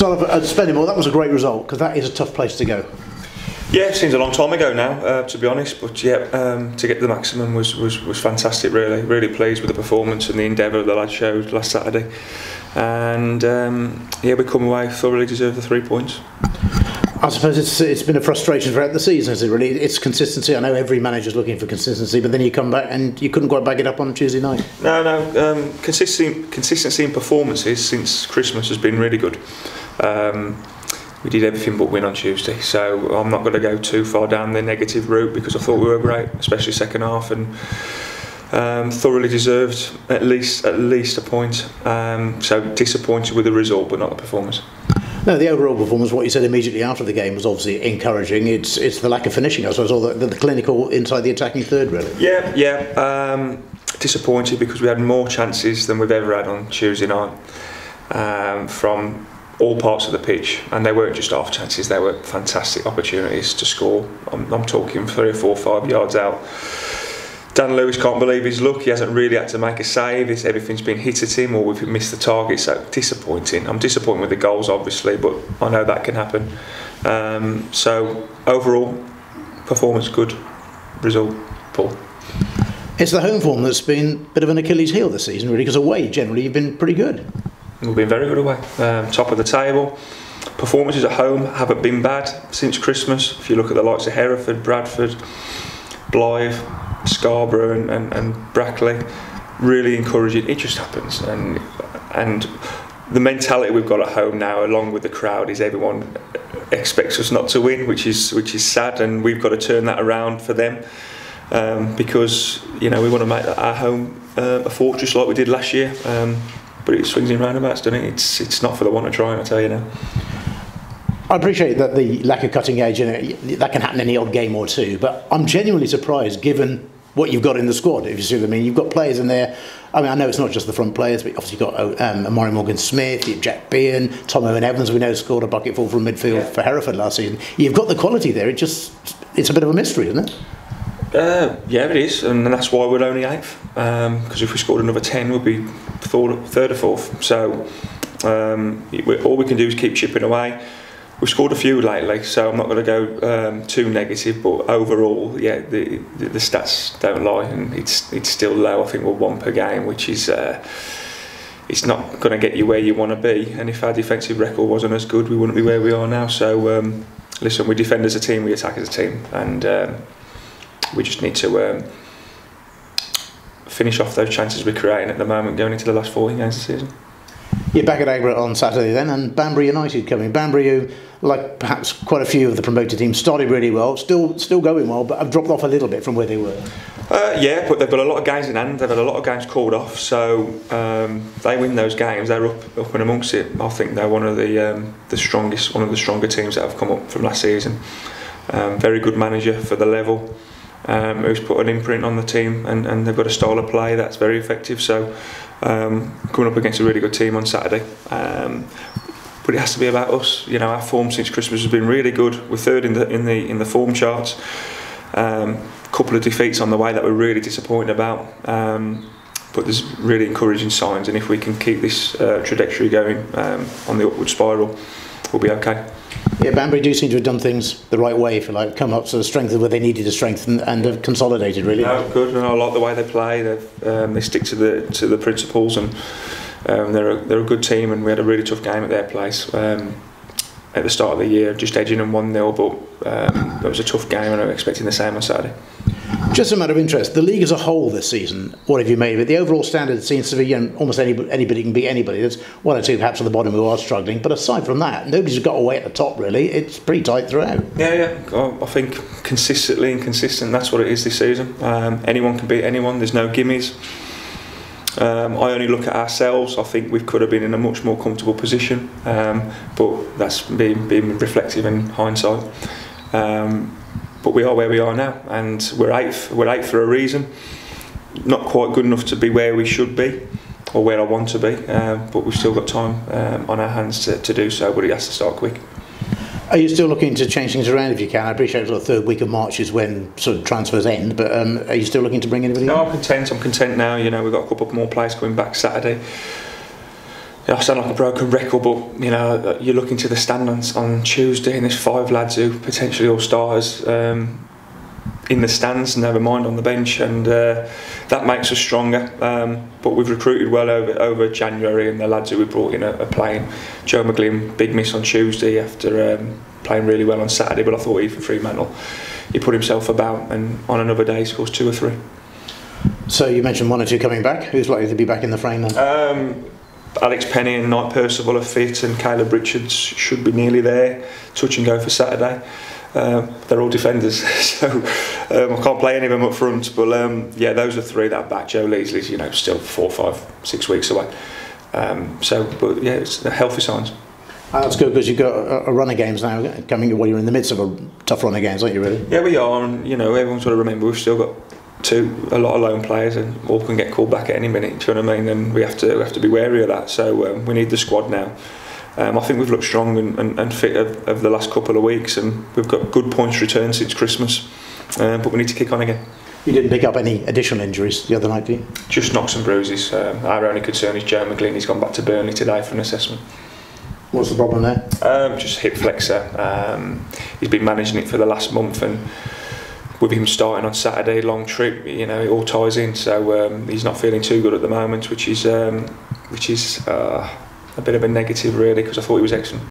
Start off at Spennymoor, that was a great result because that is a tough place to go. Yeah, it seems a long time ago now, to be honest. But yeah, to get the maximum was fantastic. Really pleased with the performance and the endeavour the lads showed last Saturday. And yeah, we come away thoroughly deserved the 3 points. I suppose it's been a frustration throughout the season, is it really? It's consistency. I know every manager's looking for consistency, but then you come back and you couldn't quite back it up on Tuesday night. No. Consistency in performances since Christmas has been really good. We did everything but win on Tuesday, so I'm not going to go too far down the negative route because I thought we were great, especially second half, and thoroughly deserved at least a point. So disappointed with the result, but not the performance. No, the overall performance, what you said immediately after the game, was obviously encouraging. It's the lack of finishing, I suppose, or the clinical inside the attacking third, really. Yeah. Disappointed because we had more chances than we've ever had on Tuesday night from all parts of the pitch, and they weren't just half chances, they were fantastic opportunities to score. I'm talking 3 or 4 or 5 yards out. Dan Lewis can't believe his luck. He hasn't really had to make a save. Everything's been hit at him, or we've missed the target. So disappointing. I'm disappointed with the goals, obviously, but I know that can happen. So overall, performance good, result poor. It's the home form that's been a bit of an Achilles heel this season, really, because away generally you've been pretty good. We've been very good away. Top of the table. Performances at home haven't been bad since Christmas. If you look at the likes of Hereford, Bradford, Blythe, Scarborough and Brackley, really encouraging. It just happens, and the mentality we've got at home now, along with the crowd, is everyone expects us not to win, which is sad, and we've got to turn that around for them, because we want to make our home a fortress like we did last year. But it swings in roundabouts, doesn't it? It's not for the want of trying, I tell you now. I appreciate that the lack of cutting edge, that can happen in any odd game or two, but I'm genuinely surprised given what you've got in the squad, if you see what I mean. You've got players in there. I mean, I know it's not just the front players, but obviously you've got Amari Morgan-Smith, you've Jack Bean, Tom Owen-Evans, we know scored a bucketful from midfield for Hereford last season. You've got the quality there. It's a bit of a mystery, isn't it? Yeah, it is, and that's why we're only 8th. Because if we scored another 10, we'd be third or fourth. So all we can do is keep chipping away. We've scored a few lately, so I'm not going to go too negative. But overall, yeah, the stats don't lie, and it's still low. I think we're 1 per game, which is it's not going to get you where you want to be. And if our defensive record wasn't as good, we wouldn't be where we are now. So listen, we defend as a team, we attack as a team, and we just need to finish off those chances we're creating at the moment going into the last 40 games of the season. You're back at Arbury on Saturday then, and Banbury United coming. Banbury, who, like perhaps quite a few of the promoted teams, started really well, still going well, but have dropped off a little bit from where they were. Yeah, but they've got a lot of games in hand. They've had a lot of games called off, so they win those games. They're up and amongst it. I think they're one of the stronger teams that have come up from last season. Very good manager for the level. Who's put an imprint on the team, and they've got a style of play that's very effective. So coming up against a really good team on Saturday, but it has to be about us. Our form since Christmas has been really good. We're third in the form charts. Couple of defeats on the way that we're really disappointed about, but there's really encouraging signs, and if we can keep this trajectory going on the upward spiral, we'll be okay. Yeah, Banbury do seem to have done things the right way, if you like, come up to strengthen where they needed to strengthen and have consolidated really. No, good, and I like the way they play. They stick to the principles, and they're a good team. And we had a really tough game at their place at the start of the year, just edging them 1-0, but it was a tough game, and I'm expecting the same on Saturday. Just a matter of interest, the league as a whole this season, what have you made of it? The overall standard seems to be almost anybody can beat anybody. There's 1 or 2 perhaps at the bottom who are struggling, but aside from that, nobody's got away at the top really. It's pretty tight throughout. Yeah. I think consistently inconsistent, that's what it is this season. Anyone can beat anyone, there's no gimmies. I only look at ourselves. I think we could have been in a much more comfortable position, but that's being reflective in hindsight. But we are where we are now, and we're 8th. We're 8th for a reason. Not quite good enough to be where we should be, or where I want to be, but we've still got time on our hands to do so, but it has to start quick. Are you still looking to change things around if you can? I appreciate the third week of March is when sort of transfers end, but are you still looking to bring anybody No, on? I'm content now. We've got a couple more players coming back Saturday. I sound like a broken record, but you know, you look into the stand on Tuesday and there's 5 lads who potentially all starters in the stands, never mind on the bench, and that makes us stronger. But we've recruited well over January, and the lads who we brought in are playing. Joe McGlynn, big miss on Tuesday after playing really well on Saturday, but I thought Ethan Fremantle, he put himself about, and on another day he scores 2 or 3. So you mentioned 1 or 2 coming back. Who's likely to be back in the frame then? Alex Penny and Knight Percival are fit, and Caleb Richards should be nearly there. Touch and go for Saturday. They're all defenders, so I can't play any of them up front. But yeah, those are 3 that are back. Joe Leesley's, you know, still 4, 5, 6 weeks away. But yeah, it's healthy signs. That's good, because you've got a run of games now coming. Well, you're in the midst of a tough run of games, aren't you? Really? Yeah, we are, and you know, everyone's got to remember we've still got a lot of lone players, and all can get called back at any minute. Do you know what I mean? And we have to be wary of that. So we need the squad now. I think we've looked strong and fit of the last couple of weeks, and we've got good points returned since Christmas. But we need to kick on again. You didn't pick up any additional injuries the other night, did you? Just knocks and bruises. Our only concern is Joe McGlynn. He's gone back to Burnley today for an assessment. What's the problem there? Just hip flexor. He's been managing it for the last month, and with him starting on Saturday, long trip, you know, it all ties in. So he's not feeling too good at the moment, which is a bit of a negative really, because I thought he was excellent.